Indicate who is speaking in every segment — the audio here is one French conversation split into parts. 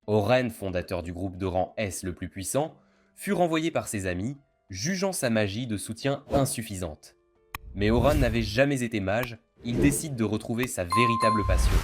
Speaker 1: Oran, fondateur du groupe de rang S le plus puissant, fut renvoyé par ses amis, jugeant sa magie de soutien insuffisante. Mais Oran n'avait jamais été mage, il décide de retrouver sa véritable passion,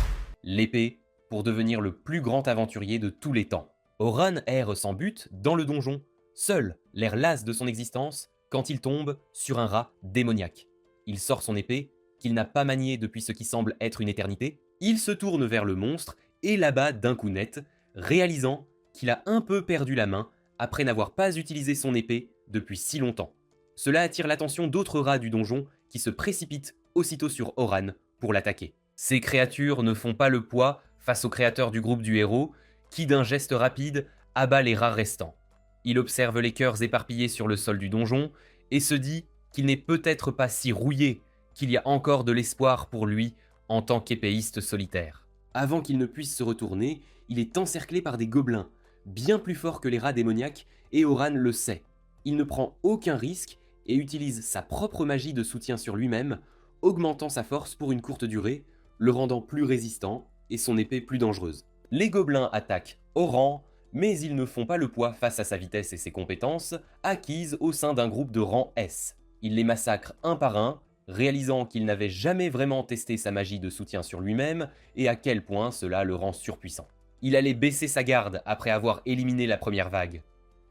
Speaker 1: l'épée, pour devenir le plus grand aventurier de tous les temps. Oran erre sans but dans le donjon, seul, l'air las de son existence, quand il tombe sur un rat démoniaque. Il sort son épée, qu'il n'a pas maniée depuis ce qui semble être une éternité, il se tourne vers le monstre et l'abat d'un coup net, réalisant qu'il a un peu perdu la main après n'avoir pas utilisé son épée depuis si longtemps. Cela attire l'attention d'autres rats du donjon qui se précipitent aussitôt sur Oran pour l'attaquer. Ces créatures ne font pas le poids face au créateur du groupe du héros, qui d'un geste rapide abat les rats restants. Il observe les cœurs éparpillés sur le sol du donjon et se dit qu'il n'est peut-être pas si rouillé, qu'il y a encore de l'espoir pour lui en tant qu'épéiste solitaire. Avant qu'il ne puisse se retourner, il est encerclé par des gobelins, bien plus forts que les rats démoniaques, et Oran le sait. Il ne prend aucun risque et utilise sa propre magie de soutien sur lui-même, augmentant sa force pour une courte durée, le rendant plus résistant et son épée plus dangereuse. Les gobelins attaquent Oran, mais ils ne font pas le poids face à sa vitesse et ses compétences, acquises au sein d'un groupe de rang S. Il les massacre un par un, réalisant qu'il n'avait jamais vraiment testé sa magie de soutien sur lui-même et à quel point cela le rend surpuissant. Il allait baisser sa garde après avoir éliminé la première vague.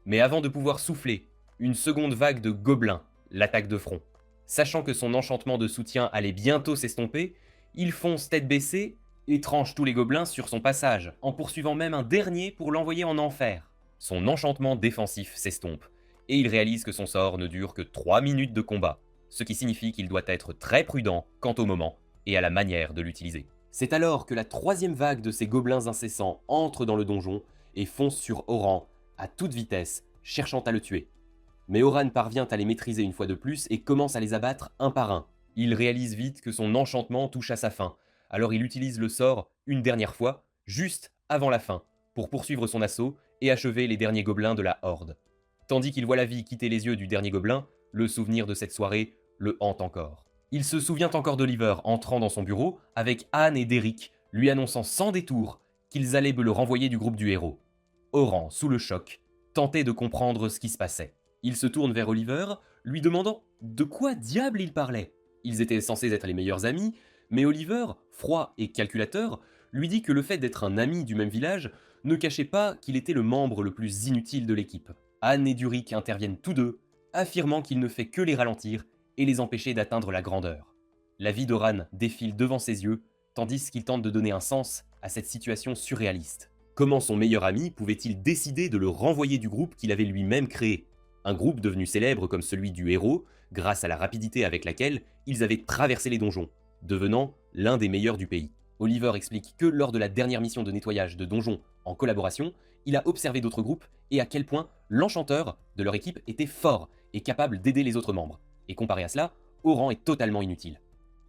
Speaker 1: Mais avant de pouvoir souffler, une seconde vague de gobelins l'attaque de front. Sachant que son enchantement de soutien allait bientôt s'estomper, il fonce tête baissée et tranche tous les gobelins sur son passage, en poursuivant même un dernier pour l'envoyer en enfer. Son enchantement défensif s'estompe, et il réalise que son sort ne dure que 3 minutes de combat, ce qui signifie qu'il doit être très prudent quant au moment et à la manière de l'utiliser. C'est alors que la troisième vague de ces gobelins incessants entre dans le donjon et fonce sur Oran à toute vitesse, cherchant à le tuer. Mais Oran parvient à les maîtriser une fois de plus et commence à les abattre un par un. Il réalise vite que son enchantement touche à sa fin, alors il utilise le sort une dernière fois, juste avant la fin, pour poursuivre son assaut et achever les derniers gobelins de la horde. Tandis qu'il voit la vie quitter les yeux du dernier gobelin, le souvenir de cette soirée le hante encore. Il se souvient encore d'Oliver entrant dans son bureau avec Anne et Derrick, lui annonçant sans détour qu'ils allaient le renvoyer du groupe du héros. Oran, sous le choc, tentait de comprendre ce qui se passait. Il se tourne vers Oliver, lui demandant de quoi diable il parlait. Ils étaient censés être les meilleurs amis, mais Oliver, froid et calculateur, lui dit que le fait d'être un ami du même village ne cachait pas qu'il était le membre le plus inutile de l'équipe. Anne et Durick interviennent tous deux, affirmant qu'il ne fait que les ralentir et les empêcher d'atteindre la grandeur. La vie d'Oran défile devant ses yeux, tandis qu'il tente de donner un sens à cette situation surréaliste. Comment son meilleur ami pouvait-il décider de le renvoyer du groupe qu'il avait lui-même créé? Un groupe devenu célèbre comme celui du héros, grâce à la rapidité avec laquelle ils avaient traversé les donjons, devenant l'un des meilleurs du pays. Oliver explique que lors de la dernière mission de nettoyage de donjons en collaboration, il a observé d'autres groupes et à quel point l'enchanteur de leur équipe était fort et capable d'aider les autres membres. Et comparé à cela, Oran est totalement inutile.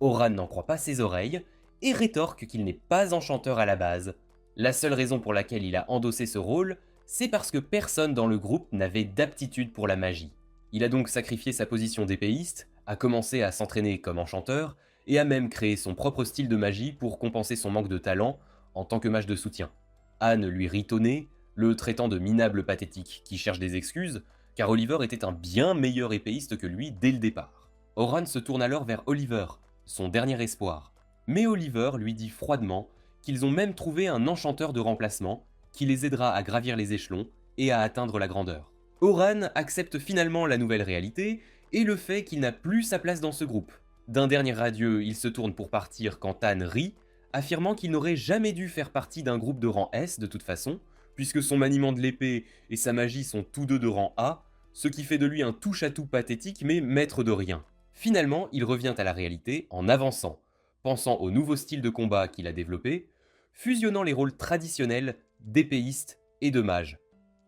Speaker 1: Oran n'en croit pas ses oreilles et rétorque qu'il n'est pas enchanteur à la base. La seule raison pour laquelle il a endossé ce rôle, c'est parce que personne dans le groupe n'avait d'aptitude pour la magie. Il a donc sacrifié sa position d'épéiste, a commencé à s'entraîner comme enchanteur, et a même créé son propre style de magie pour compenser son manque de talent en tant que mage de soutien. Anne lui ritonnait, le traitant de minable pathétique qui cherche des excuses, car Oliver était un bien meilleur épéiste que lui dès le départ. Oran se tourne alors vers Oliver, son dernier espoir. Mais Oliver lui dit froidement qu'ils ont même trouvé un enchanteur de remplacement qui les aidera à gravir les échelons et à atteindre la grandeur. Oran accepte finalement la nouvelle réalité et le fait qu'il n'a plus sa place dans ce groupe. D'un dernier adieu, il se tourne pour partir quand Anne rit, affirmant qu'il n'aurait jamais dû faire partie d'un groupe de rang S de toute façon, puisque son maniement de l'épée et sa magie sont tous deux de rang A, ce qui fait de lui un touche-à-tout pathétique mais maître de rien. Finalement, il revient à la réalité en avançant, pensant au nouveau style de combat qu'il a développé, fusionnant les rôles traditionnels d'épéiste et de mage.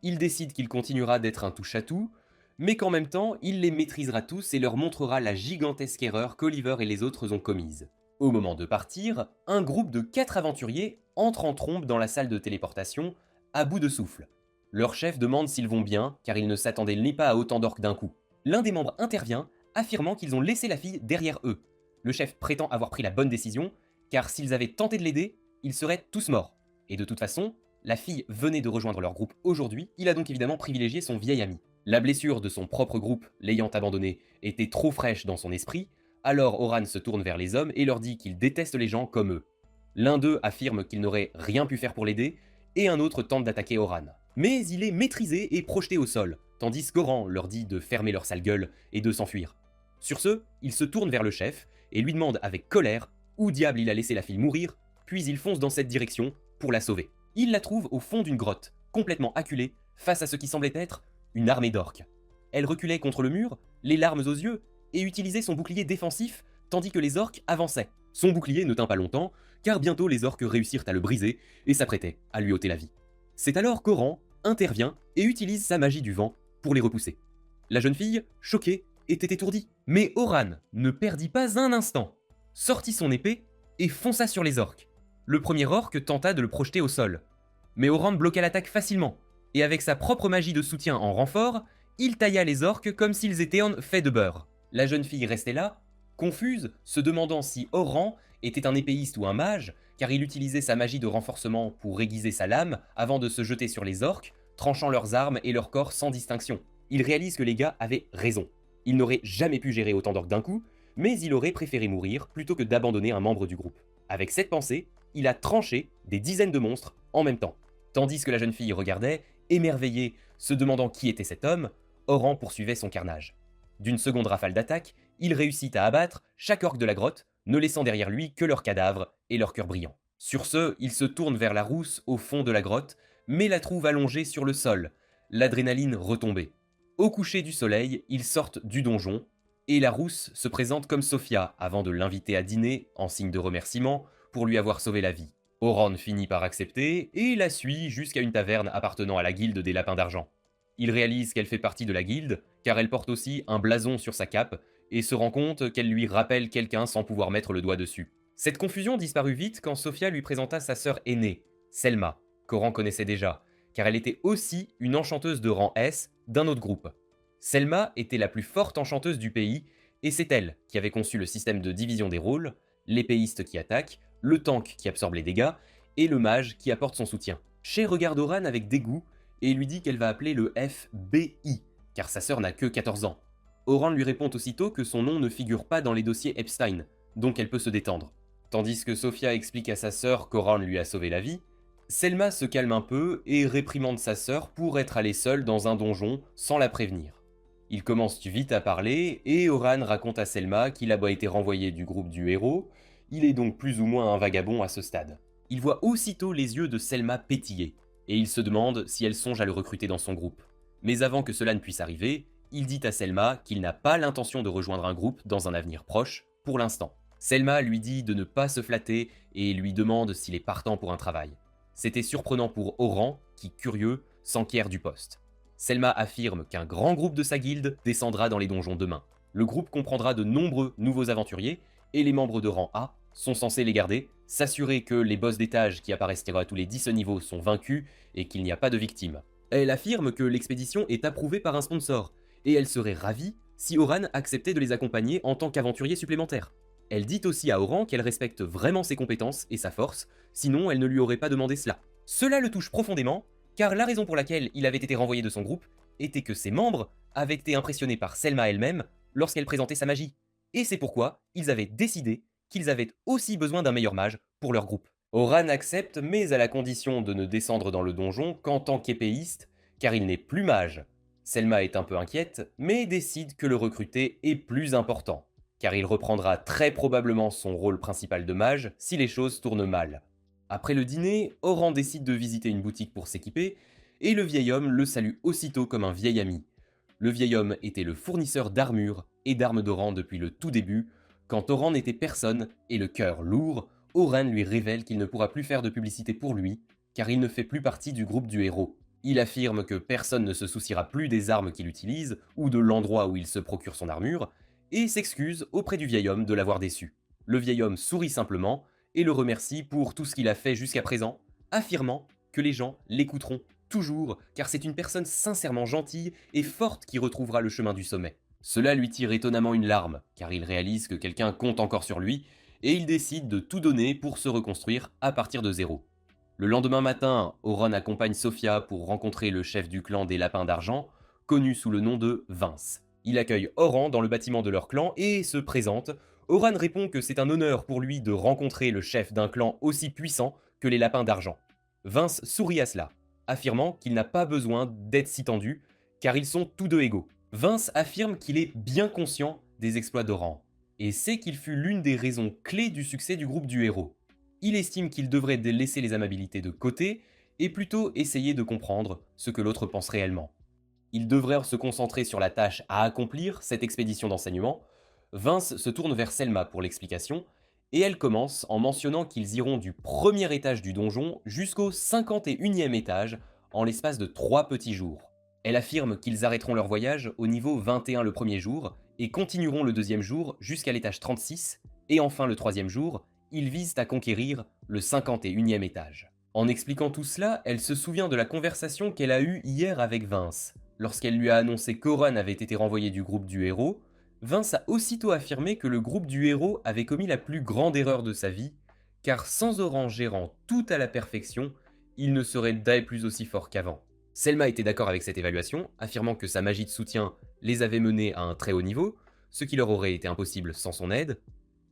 Speaker 1: Il décide qu'il continuera d'être un touche-à-tout, mais qu'en même temps, il les maîtrisera tous et leur montrera la gigantesque erreur qu'Oliver et les autres ont commise. Au moment de partir, un groupe de 4 aventuriers entre en trombe dans la salle de téléportation, à bout de souffle. Leur chef demande s'ils vont bien, car ils ne s'attendaient ni pas à autant d'orques d'un coup. L'un des membres intervient, affirmant qu'ils ont laissé la fille derrière eux. Le chef prétend avoir pris la bonne décision, car s'ils avaient tenté de l'aider, ils seraient tous morts. Et de toute façon, La fille venait de rejoindre leur groupe aujourd'hui, il a donc évidemment privilégié son vieil ami. La blessure de son propre groupe, l'ayant abandonné, était trop fraîche dans son esprit, alors Oran se tourne vers les hommes et leur dit qu'il déteste les gens comme eux. L'un d'eux affirme qu'il n'aurait rien pu faire pour l'aider, et un autre tente d'attaquer Oran. Mais il est maîtrisé et projeté au sol, tandis qu'Oran leur dit de fermer leur sale gueule et de s'enfuir. Sur ce, il se tourne vers le chef et lui demande avec colère où diable il a laissé la fille mourir, puis il fonce dans cette direction pour la sauver. Il la trouve au fond d'une grotte, complètement acculée, face à ce qui semblait être une armée d'orques. Elle reculait contre le mur, les larmes aux yeux, et utilisait son bouclier défensif, tandis que les orques avançaient. Son bouclier ne tint pas longtemps, car bientôt les orques réussirent à le briser et s'apprêtaient à lui ôter la vie. C'est alors qu'Oran intervient et utilise sa magie du vent pour les repousser. La jeune fille, choquée, était étourdie, mais Oran ne perdit pas un instant, sortit son épée et fonça sur les orques. Le premier orc tenta de le projeter au sol, mais Oran bloqua l'attaque facilement, et avec sa propre magie de soutien en renfort, il tailla les orques comme s'ils étaient en fait de beurre. La jeune fille restait là, confuse, se demandant si Oran était un épéiste ou un mage, car il utilisait sa magie de renforcement pour aiguiser sa lame avant de se jeter sur les orques, tranchant leurs armes et leurs corps sans distinction. Il réalise que les gars avaient raison. Il n'aurait jamais pu gérer autant d'orques d'un coup, mais il aurait préféré mourir plutôt que d'abandonner un membre du groupe. Avec cette pensée, il a tranché des dizaines de monstres en même temps. Tandis que la jeune fille regardait, émerveillée, se demandant qui était cet homme, Oran poursuivait son carnage. D'une seconde rafale d'attaque, il réussit à abattre chaque orque de la grotte, ne laissant derrière lui que leurs cadavres et leurs cœurs brillants. Sur ce, il se tourne vers la rousse au fond de la grotte, mais la trouve allongée sur le sol, l'adrénaline retombée. Au coucher du soleil, ils sortent du donjon, et la rousse se présente comme Sophia avant de l'inviter à dîner, en signe de remerciement, pour lui avoir sauvé la vie. Oran finit par accepter, et la suit jusqu'à une taverne appartenant à la guilde des lapins d'argent. Il réalise qu'elle fait partie de la guilde, car elle porte aussi un blason sur sa cape, et se rend compte qu'elle lui rappelle quelqu'un sans pouvoir mettre le doigt dessus. Cette confusion disparut vite quand Sophia lui présenta sa sœur aînée, Selma, qu'Oran connaissait déjà, car elle était aussi une enchanteuse de rang S d'un autre groupe. Selma était la plus forte enchanteuse du pays, et c'est elle qui avait conçu le système de division des rôles, l'épéiste qui attaque, le tank qui absorbe les dégâts, et le mage qui apporte son soutien. Shay regarde Oran avec dégoût, et lui dit qu'elle va appeler le FBI, car sa sœur n'a que 14 ans. Oran lui répond aussitôt que son nom ne figure pas dans les dossiers Epstein, donc elle peut se détendre. Tandis que Sophia explique à sa sœur qu'Oran lui a sauvé la vie, Selma se calme un peu et réprimande sa sœur pour être allée seule dans un donjon sans la prévenir. Ils commencent vite à parler et Oran raconte à Selma qu'il a été renvoyé du groupe du héros, il est donc plus ou moins un vagabond à ce stade. Il voit aussitôt les yeux de Selma pétiller, et il se demande si elle songe à le recruter dans son groupe. Mais avant que cela ne puisse arriver, il dit à Selma qu'il n'a pas l'intention de rejoindre un groupe dans un avenir proche, pour l'instant. Selma lui dit de ne pas se flatter et lui demande s'il est partant pour un travail. C'était surprenant pour Oran, qui, curieux, s'enquiert du poste. Selma affirme qu'un grand groupe de sa guilde descendra dans les donjons demain. Le groupe comprendra de nombreux nouveaux aventuriers, et les membres de rang A sont censés les garder, s'assurer que les boss d'étage qui apparaissent à tous les 10 niveaux sont vaincus et qu'il n'y a pas de victimes. Elle affirme que l'expédition est approuvée par un sponsor, et elle serait ravie si Oran acceptait de les accompagner en tant qu'aventurier supplémentaire. Elle dit aussi à Oran qu'elle respecte vraiment ses compétences et sa force, sinon elle ne lui aurait pas demandé cela. Cela le touche profondément, car la raison pour laquelle il avait été renvoyé de son groupe était que ses membres avaient été impressionnés par Selma elle-même lorsqu'elle présentait sa magie. Et c'est pourquoi ils avaient décidé qu'ils avaient aussi besoin d'un meilleur mage pour leur groupe. Oran accepte, mais à la condition de ne descendre dans le donjon qu'en tant qu'épéiste, car il n'est plus mage. Selma est un peu inquiète, mais décide que le recruter est plus important, car il reprendra très probablement son rôle principal de mage si les choses tournent mal. Après le dîner, Oran décide de visiter une boutique pour s'équiper, et le vieil homme le salue aussitôt comme un vieil ami. Le vieil homme était le fournisseur d'armures et d'armes d'Oran depuis le tout début. Quand Oran n'était personne et le cœur lourd, Oran lui révèle qu'il ne pourra plus faire de publicité pour lui, car il ne fait plus partie du groupe du héros. Il affirme que personne ne se souciera plus des armes qu'il utilise ou de l'endroit où il se procure son armure, et s'excuse auprès du vieil homme de l'avoir déçu. Le vieil homme sourit simplement et le remercie pour tout ce qu'il a fait jusqu'à présent, affirmant que les gens l'écouteront toujours, car c'est une personne sincèrement gentille et forte qui retrouvera le chemin du sommet. Cela lui tire étonnamment une larme, car il réalise que quelqu'un compte encore sur lui, et il décide de tout donner pour se reconstruire à partir de zéro. Le lendemain matin, Oron accompagne Sophia pour rencontrer le chef du clan des Lapins d'Argent, connu sous le nom de Vince. Il accueille Oran dans le bâtiment de leur clan et se présente. Oran répond que c'est un honneur pour lui de rencontrer le chef d'un clan aussi puissant que les Lapins d'Argent. Vince sourit à cela, affirmant qu'il n'a pas besoin d'être si tendu, car ils sont tous deux égaux. Vince affirme qu'il est bien conscient des exploits d'Oran, et sait qu'il fut l'une des raisons clés du succès du groupe du héros. Il estime qu'il devrait laisser les amabilités de côté, et plutôt essayer de comprendre ce que l'autre pense réellement. Il devrait se concentrer sur la tâche à accomplir, cette expédition d'enseignement. Vince se tourne vers Selma pour l'explication, et elle commence en mentionnant qu'ils iront du premier étage du donjon jusqu'au 51e étage en l'espace de 3 petits jours. Elle affirme qu'ils arrêteront leur voyage au niveau 21 le premier jour, et continueront le deuxième jour jusqu'à l'étage 36, et enfin le troisième jour, ils visent à conquérir le 51e étage. En expliquant tout cela, elle se souvient de la conversation qu'elle a eue hier avec Vince. Lorsqu'elle lui a annoncé qu'Oran avait été renvoyé du groupe du héros, Vince a aussitôt affirmé que le groupe du héros avait commis la plus grande erreur de sa vie, car sans Oran gérant tout à la perfection, il ne serait plus aussi fort qu'avant. Selma était d'accord avec cette évaluation, affirmant que sa magie de soutien les avait menés à un très haut niveau, ce qui leur aurait été impossible sans son aide.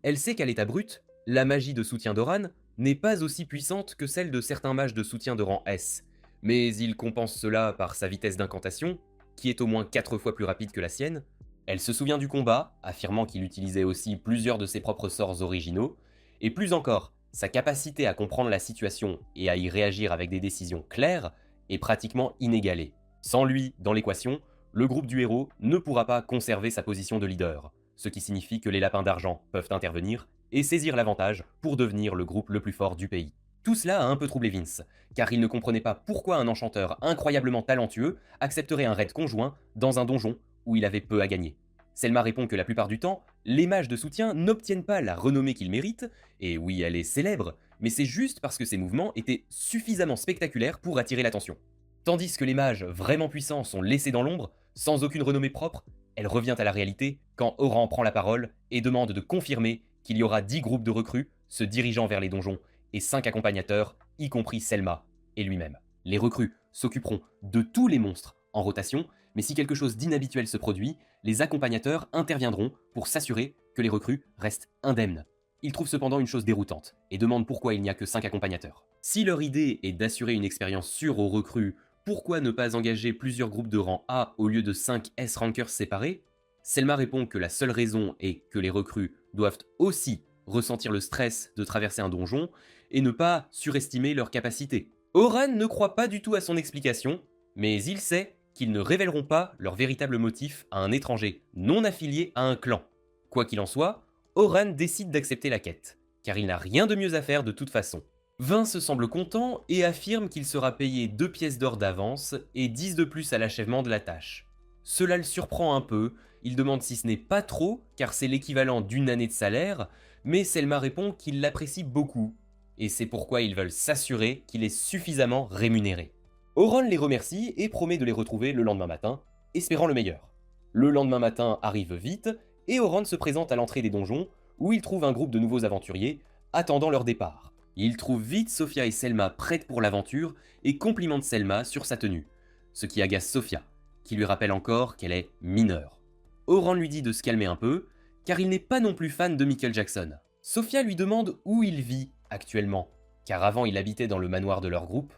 Speaker 1: Elle sait qu'à l'état brut, la magie de soutien d'Oran n'est pas aussi puissante que celle de certains mages de soutien de rang S, mais il compense cela par sa vitesse d'incantation, qui est au moins 4 fois plus rapide que la sienne. Elle se souvient du combat, affirmant qu'il utilisait aussi plusieurs de ses propres sorts originaux, et plus encore, sa capacité à comprendre la situation et à y réagir avec des décisions claires est pratiquement inégalée. Sans lui, dans l'équation, le groupe du héros ne pourra pas conserver sa position de leader, ce qui signifie que les Lapins d'Argent peuvent intervenir et saisir l'avantage pour devenir le groupe le plus fort du pays. Tout cela a un peu troublé Vince, car il ne comprenait pas pourquoi un enchanteur incroyablement talentueux accepterait un raid conjoint dans un donjon où il avait peu à gagner. Selma répond que la plupart du temps, les mages de soutien n'obtiennent pas la renommée qu'ils méritent, et oui, elle est célèbre, mais c'est juste parce que ses mouvements étaient suffisamment spectaculaires pour attirer l'attention. Tandis que les mages vraiment puissants sont laissés dans l'ombre, sans aucune renommée propre, elle revient à la réalité quand Oran prend la parole et demande de confirmer qu'il y aura 10 groupes de recrues se dirigeant vers les donjons et 5 accompagnateurs, y compris Selma et lui-même. Les recrues s'occuperont de tous les monstres en rotation, mais si quelque chose d'inhabituel se produit, les accompagnateurs interviendront pour s'assurer que les recrues restent indemnes. Ils trouvent cependant une chose déroutante et demandent pourquoi il n'y a que 5 accompagnateurs. Si leur idée est d'assurer une expérience sûre aux recrues, pourquoi ne pas engager plusieurs groupes de rang A au lieu de 5 S-rankers séparés? Selma répond que la seule raison est que les recrues doivent aussi ressentir le stress de traverser un donjon et ne pas surestimer leurs capacités. Oran ne croit pas du tout à son explication, mais il sait qu'ils ne révéleront pas leur véritable motif à un étranger non affilié à un clan. Quoi qu'il en soit, Oran décide d'accepter la quête, car il n'a rien de mieux à faire de toute façon. Vince semble content et affirme qu'il sera payé 2 pièces d'or d'avance et 10 de plus à l'achèvement de la tâche. Cela le surprend un peu, il demande si ce n'est pas trop, car c'est l'équivalent d'une année de salaire, mais Selma répond qu'il l'apprécie beaucoup, et c'est pourquoi ils veulent s'assurer qu'il est suffisamment rémunéré. Oron les remercie et promet de les retrouver le lendemain matin, espérant le meilleur. Le lendemain matin arrive vite, et Oron se présente à l'entrée des donjons, où il trouve un groupe de nouveaux aventuriers attendant leur départ. Il trouve vite Sophia et Selma prêtes pour l'aventure, et complimente Selma sur sa tenue, ce qui agace Sophia, qui lui rappelle encore qu'elle est mineure. Oran lui dit de se calmer un peu, car il n'est pas non plus fan de Michael Jackson. Sophia lui demande où il vit actuellement, car avant il habitait dans le manoir de leur groupe.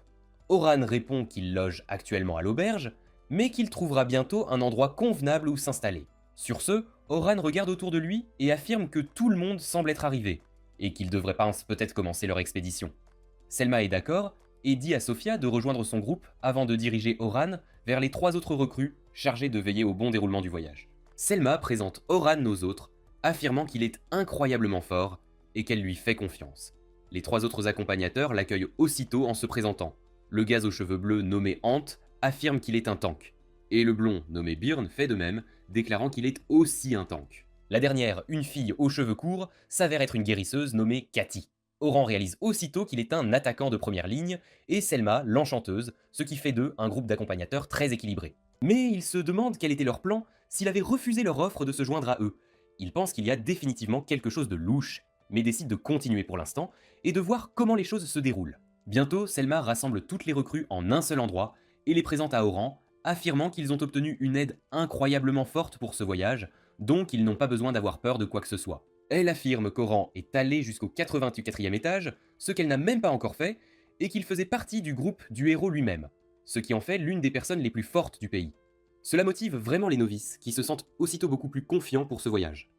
Speaker 1: Oran répond qu'il loge actuellement à l'auberge, mais qu'il trouvera bientôt un endroit convenable où s'installer. Sur ce, Oran regarde autour de lui et affirme que tout le monde semble être arrivé, et qu'ils devraient peut-être commencer leur expédition. Selma est d'accord, et dit à Sophia de rejoindre son groupe avant de diriger Oran vers les 3 autres recrues chargées de veiller au bon déroulement du voyage. Selma présente Oran aux autres, affirmant qu'il est incroyablement fort et qu'elle lui fait confiance. Les 3 autres accompagnateurs l'accueillent aussitôt en se présentant. Le gaz aux cheveux bleus nommé Ant affirme qu'il est un tank, et le blond nommé Byrne fait de même, déclarant qu'il est aussi un tank. La dernière, une fille aux cheveux courts, s'avère être une guérisseuse nommée Cathy. Oran réalise aussitôt qu'il est un attaquant de première ligne, et Selma l'enchanteuse, ce qui fait d'eux un groupe d'accompagnateurs très équilibré. Mais ils se demandent quel était leur plan s'il avait refusé leur offre de se joindre à eux. Ils pensent qu'il y a définitivement quelque chose de louche, mais décident de continuer pour l'instant et de voir comment les choses se déroulent. Bientôt, Selma rassemble toutes les recrues en un seul endroit et les présente à Oran, affirmant qu'ils ont obtenu une aide incroyablement forte pour ce voyage, donc ils n'ont pas besoin d'avoir peur de quoi que ce soit. Elle affirme qu'Oran est allé jusqu'au 84e étage, ce qu'elle n'a même pas encore fait, et qu'il faisait partie du groupe du héros lui-même, ce qui en fait l'une des personnes les plus fortes du pays. Cela motive vraiment les novices, qui se sentent aussitôt beaucoup plus confiants pour ce voyage.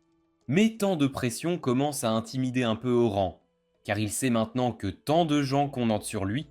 Speaker 1: Mais tant de pression commence à intimider un peu Oran, car il sait maintenant que tant de gens comptent sur lui.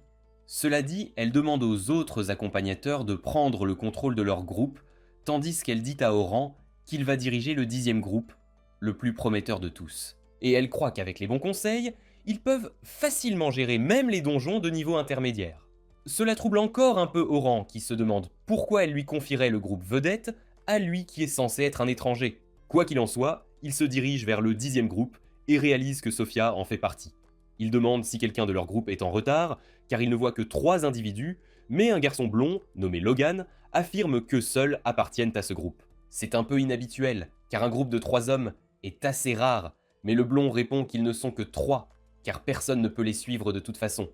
Speaker 1: Cela dit, elle demande aux autres accompagnateurs de prendre le contrôle de leur groupe, tandis qu'elle dit à Oran qu'il va diriger le 10e groupe, le plus prometteur de tous. Et elle croit qu'avec les bons conseils, ils peuvent facilement gérer même les donjons de niveau intermédiaire. Cela trouble encore un peu Oran, qui se demande pourquoi elle lui confierait le groupe vedette à lui qui est censé être un étranger. Quoi qu'il en soit, il se dirige vers le 10e groupe et réalise que Sophia en fait partie. Il demande si quelqu'un de leur groupe est en retard, car il ne voit que 3 individus, mais un garçon blond, nommé Logan, affirme que seuls appartiennent à ce groupe. C'est un peu inhabituel, car un groupe de 3 hommes est assez rare, mais le blond répond qu'ils ne sont que 3, car personne ne peut les suivre de toute façon.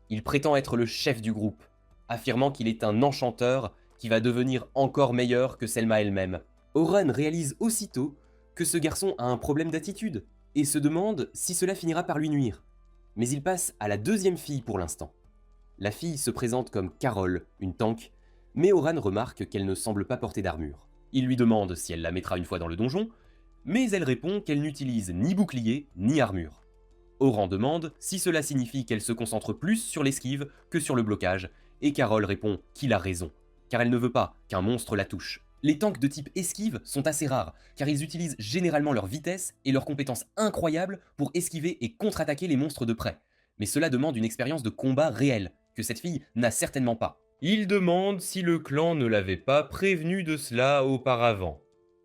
Speaker 1: Il prétend être le chef du groupe, affirmant qu'il est un enchanteur qui va devenir encore meilleur que Selma elle-même. Oran réalise aussitôt que ce garçon a un problème d'attitude, et se demande si cela finira par lui nuire. Mais il passe à la 2e fille pour l'instant. La fille se présente comme Carole, une tank, mais Oran remarque qu'elle ne semble pas porter d'armure. Il lui demande si elle la mettra une fois dans le donjon, mais elle répond qu'elle n'utilise ni bouclier ni armure. Oran demande si cela signifie qu'elle se concentre plus sur l'esquive que sur le blocage, et Carole répond qu'il a raison, car elle ne veut pas qu'un monstre la touche. Les tanks de type esquive sont assez rares, car ils utilisent généralement leur vitesse et leurs compétences incroyables pour esquiver et contre-attaquer les monstres de près. Mais cela demande une expérience de combat réelle, que cette fille n'a certainement pas. Il demande si le clan ne l'avait pas prévenu de cela auparavant.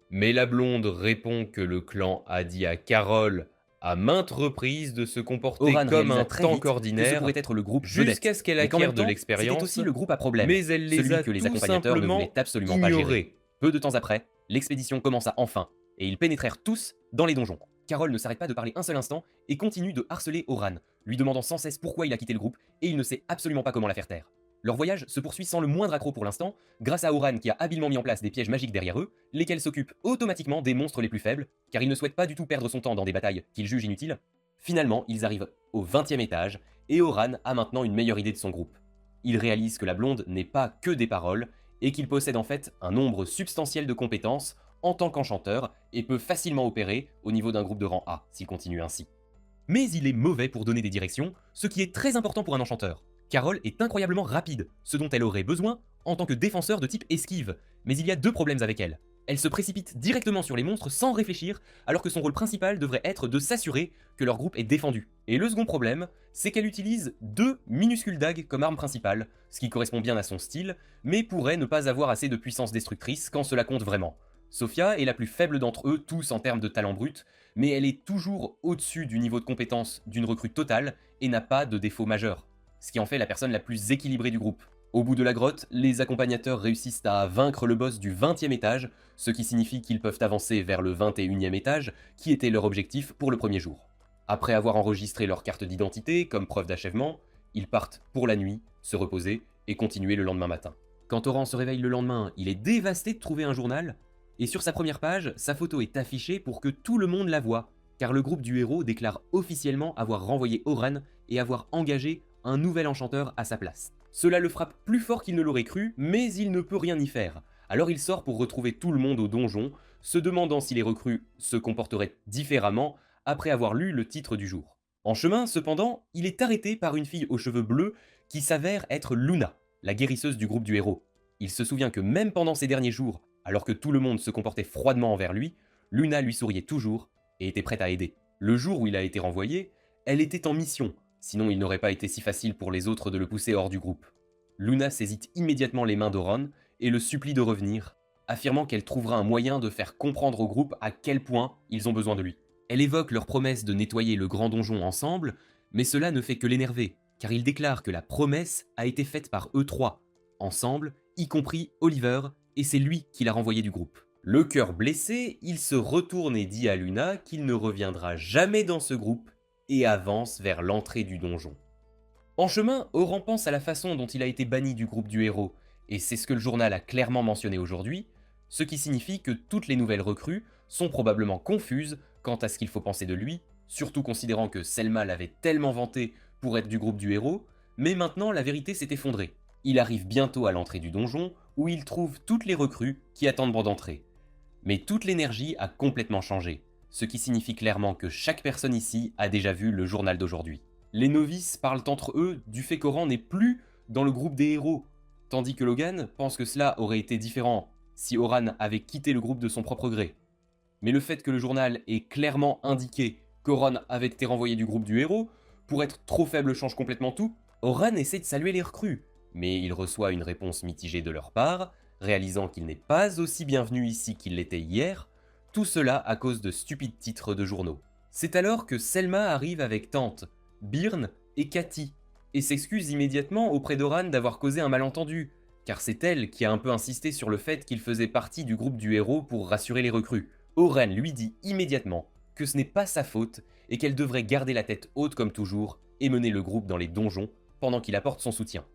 Speaker 1: Mais la blonde répond que le clan a dit à Carole à maintes reprises de se comporter
Speaker 2: Oran
Speaker 1: comme un
Speaker 2: réalisa très
Speaker 1: tank
Speaker 2: vite que ce
Speaker 1: ordinaire
Speaker 2: pourrait être le groupe
Speaker 1: jusqu'à ce qu'elle
Speaker 2: mais qu'en même
Speaker 1: acquiert de
Speaker 2: temps,
Speaker 1: l'expérience,
Speaker 2: c'était aussi le groupe à problème,
Speaker 1: mais elle les
Speaker 2: celui
Speaker 1: a
Speaker 2: que les
Speaker 1: tout
Speaker 2: accompagnateurs ne
Speaker 1: simplement
Speaker 2: voulaient absolument pas gérer.
Speaker 1: ignorés. Peu de temps après, l'expédition commença enfin, et ils pénétrèrent tous dans les donjons. Carole ne s'arrête pas de parler un seul instant et continue de harceler Oran, lui demandant sans cesse pourquoi il a quitté le groupe, et il ne sait absolument pas comment la faire taire. Leur voyage se poursuit sans le moindre accroc pour l'instant, grâce à Oran qui a habilement mis en place des pièges magiques derrière eux, lesquels s'occupent automatiquement des monstres les plus faibles, car il ne souhaite pas du tout perdre son temps dans des batailles qu'il juge inutiles. Finalement, ils arrivent au 20e étage, et Oran a maintenant une meilleure idée de son groupe. Il réalise que la blonde n'est pas que des paroles, et qu'il possède en fait un nombre substantiel de compétences en tant qu'enchanteur, et peut facilement opérer au niveau d'un groupe de rang A, s'il continue ainsi. Mais il est mauvais pour donner des directions, ce qui est très important pour un enchanteur. Carole est incroyablement rapide, ce dont elle aurait besoin en tant que défenseur de type esquive, mais il y a 2 problèmes avec elle. Elle se précipite directement sur les monstres sans réfléchir, alors que son rôle principal devrait être de s'assurer que leur groupe est défendu. Et le second problème, c'est qu'elle utilise 2 minuscules dagues comme arme principale, ce qui correspond bien à son style, mais pourrait ne pas avoir assez de puissance destructrice quand cela compte vraiment. Sophia est la plus faible d'entre eux tous en termes de talent brut, mais elle est toujours au-dessus du niveau de compétence d'une recrue totale et n'a pas de défaut majeur, ce qui en fait la personne la plus équilibrée du groupe. Au bout de la grotte, les accompagnateurs réussissent à vaincre le boss du 20e étage, ce qui signifie qu'ils peuvent avancer vers le 21e étage, qui était leur objectif pour le premier jour. Après avoir enregistré leur carte d'identité comme preuve d'achèvement, ils partent pour la nuit, se reposer et continuer le lendemain matin. Quand Oran se réveille le lendemain, il est dévasté de trouver un journal, et sur sa première page, sa photo est affichée pour que tout le monde la voie, car le groupe du héros déclare officiellement avoir renvoyé Oran et avoir engagé un nouvel enchanteur à sa place. Cela le frappe plus fort qu'il ne l'aurait cru, mais il ne peut rien y faire. Alors il sort pour retrouver tout le monde au donjon, se demandant si les recrues se comporteraient différemment après avoir lu le titre du jour. En chemin, cependant, il est arrêté par une fille aux cheveux bleus qui s'avère être Luna, la guérisseuse du groupe du héros. Il se souvient que même pendant ces derniers jours, alors que tout le monde se comportait froidement envers lui, Luna lui souriait toujours et était prête à aider. Le jour où il a été renvoyé, elle était en mission, sinon il n'aurait pas été si facile pour les autres de le pousser hors du groupe. Luna saisit immédiatement les mains d'Oran et le supplie de revenir, affirmant qu'elle trouvera un moyen de faire comprendre au groupe à quel point ils ont besoin de lui. Elle évoque leur promesse de nettoyer le grand donjon ensemble, mais cela ne fait que l'énerver, car il déclare que la promesse a été faite par eux 3, ensemble, y compris Oliver, et c'est lui qui l'a renvoyé du groupe. Le cœur blessé, il se retourne et dit à Luna qu'il ne reviendra jamais dans ce groupe et avance vers l'entrée du donjon. En chemin, Oran pense à la façon dont il a été banni du groupe du héros, et c'est ce que le journal a clairement mentionné aujourd'hui, ce qui signifie que toutes les nouvelles recrues sont probablement confuses quant à ce qu'il faut penser de lui, surtout considérant que Selma l'avait tellement vanté pour être du groupe du héros, mais maintenant la vérité s'est effondrée. Il arrive bientôt à l'entrée du donjon, où il trouve toutes les recrues qui attendent pour d'entrée. Mais toute l'énergie a complètement changé, ce qui signifie clairement que chaque personne ici a déjà vu le journal d'aujourd'hui. Les novices parlent entre eux du fait qu'Oran n'est plus dans le groupe des héros, tandis que Logan pense que cela aurait été différent si Oran avait quitté le groupe de son propre gré. Mais le fait que le journal ait clairement indiqué qu'Oran avait été renvoyé du groupe du héros, pour être trop faible change complètement tout. Oran essaie de saluer les recrues, mais il reçoit une réponse mitigée de leur part, réalisant qu'il n'est pas aussi bienvenu ici qu'il l'était hier, tout cela à cause de stupides titres de journaux. C'est alors que Selma arrive avec Tante, Byrne et Cathy, et s'excuse immédiatement auprès d'Oran d'avoir causé un malentendu, car c'est elle qui a un peu insisté sur le fait qu'il faisait partie du groupe du héros pour rassurer les recrues. Oran lui dit immédiatement que ce n'est pas sa faute et qu'elle devrait garder la tête haute comme toujours et mener le groupe dans les donjons pendant qu'il apporte son soutien.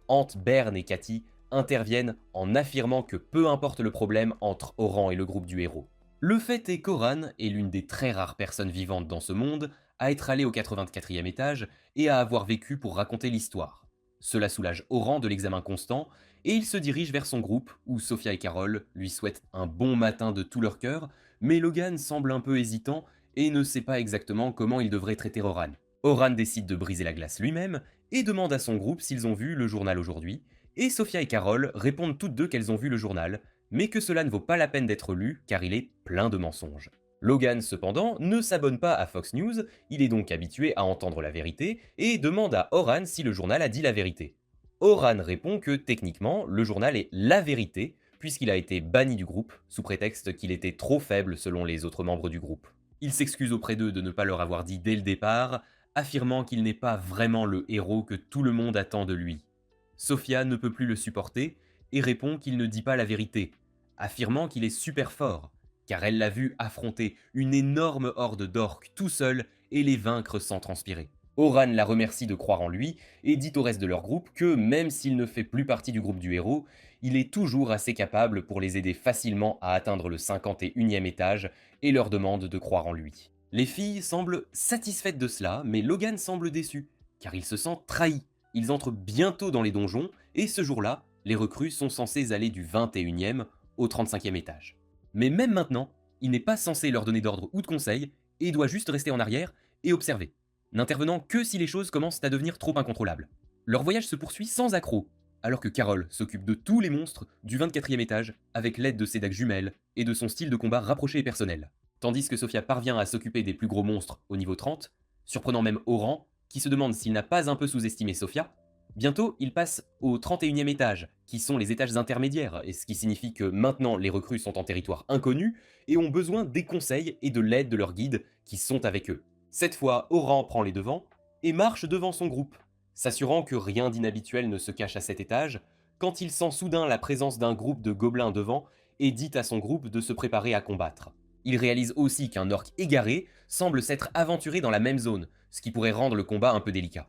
Speaker 1: Ante, Bern et Cathy interviennent en affirmant que peu importe le problème entre Oran et le groupe du héros. Le fait est qu'Oran est l'une des très rares personnes vivantes dans ce monde à être allé au 84e étage et à avoir vécu pour raconter l'histoire. Cela soulage Oran de l'examen constant et il se dirige vers son groupe où Sophia et Carol lui souhaitent un bon matin de tout leur cœur, mais Logan semble un peu hésitant et ne sait pas exactement comment il devrait traiter Oran. Oran décide de briser la glace lui-même et demande à son groupe s'ils ont vu le journal aujourd'hui, et Sophia et Carol répondent toutes deux qu'elles ont vu le journal, mais que cela ne vaut pas la peine d'être lu car il est plein de mensonges. Logan, cependant, ne s'abonne pas à Fox News, il est donc habitué à entendre la vérité, et demande à Oran si le journal a dit la vérité. Oran répond que techniquement, le journal est la vérité, puisqu'il a été banni du groupe, sous prétexte qu'il était trop faible selon les autres membres du groupe. Il s'excuse auprès d'eux de ne pas leur avoir dit dès le départ, affirmant qu'il n'est pas vraiment le héros que tout le monde attend de lui. Sophia ne peut plus le supporter, et répond qu'il ne dit pas la vérité, affirmant qu'il est super fort, car elle l'a vu affronter une énorme horde d'orques tout seul et les vaincre sans transpirer. Oran la remercie de croire en lui et dit au reste de leur groupe que même s'il ne fait plus partie du groupe du héros, il est toujours assez capable pour les aider facilement à atteindre le 51e étage et leur demande de croire en lui. Les filles semblent satisfaites de cela, mais Logan semble déçu, car il se sent trahi. Ils entrent bientôt dans les donjons et ce jour-là, les recrues sont censées aller du 21e au 35e étage. Mais même maintenant, il n'est pas censé leur donner d'ordre ou de conseils et doit juste rester en arrière et observer, n'intervenant que si les choses commencent à devenir trop incontrôlables. Leur voyage se poursuit sans accroc, alors que Carol s'occupe de tous les monstres du 24e étage avec l'aide de ses dagues jumelles et de son style de combat rapproché et personnel. Tandis que Sophia parvient à s'occuper des plus gros monstres au niveau 30, surprenant même Oran, qui se demande s'il n'a pas un peu sous-estimé Sophia. Bientôt, il passe au 31e étage, qui sont les étages intermédiaires, et ce qui signifie que maintenant les recrues sont en territoire inconnu et ont besoin des conseils et de l'aide de leurs guides qui sont avec eux. Cette fois, Oran prend les devants et marche devant son groupe, s'assurant que rien d'inhabituel ne se cache à cet étage, quand il sent soudain la présence d'un groupe de gobelins devant et dit à son groupe de se préparer à combattre. Il réalise aussi qu'un orc égaré semble s'être aventuré dans la même zone, ce qui pourrait rendre le combat un peu délicat.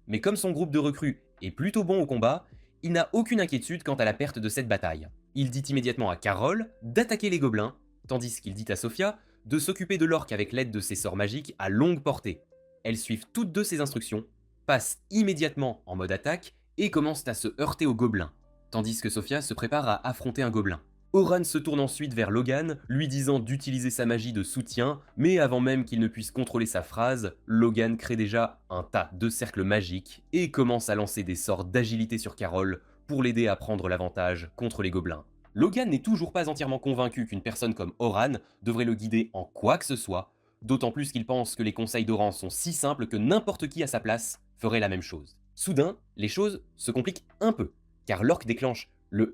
Speaker 1: Mais comme son groupe de recrues est plutôt bon au combat, il n'a aucune inquiétude quant à la perte de cette bataille. Il dit immédiatement à Carol d'attaquer les gobelins, tandis qu'il dit à Sophia de s'occuper de l'orque avec l'aide de ses sorts magiques à longue portée. Elles suivent toutes deux ses instructions, passent immédiatement en mode attaque et commencent à se heurter aux gobelins, tandis que Sophia se prépare à affronter un gobelin. Oran se tourne ensuite vers Logan, lui disant d'utiliser sa magie de soutien, mais avant même qu'il ne puisse contrôler sa phrase, Logan crée déjà un tas de cercles magiques et commence à lancer des sorts d'agilité sur Carol pour l'aider à prendre l'avantage contre les gobelins. Logan n'est toujours pas entièrement convaincu qu'une personne comme Oran devrait le guider en quoi que ce soit, d'autant plus qu'il pense que les conseils d'Oran sont si simples que n'importe qui à sa place ferait la même chose. Soudain, les choses se compliquent un peu, car l'orque déclenche le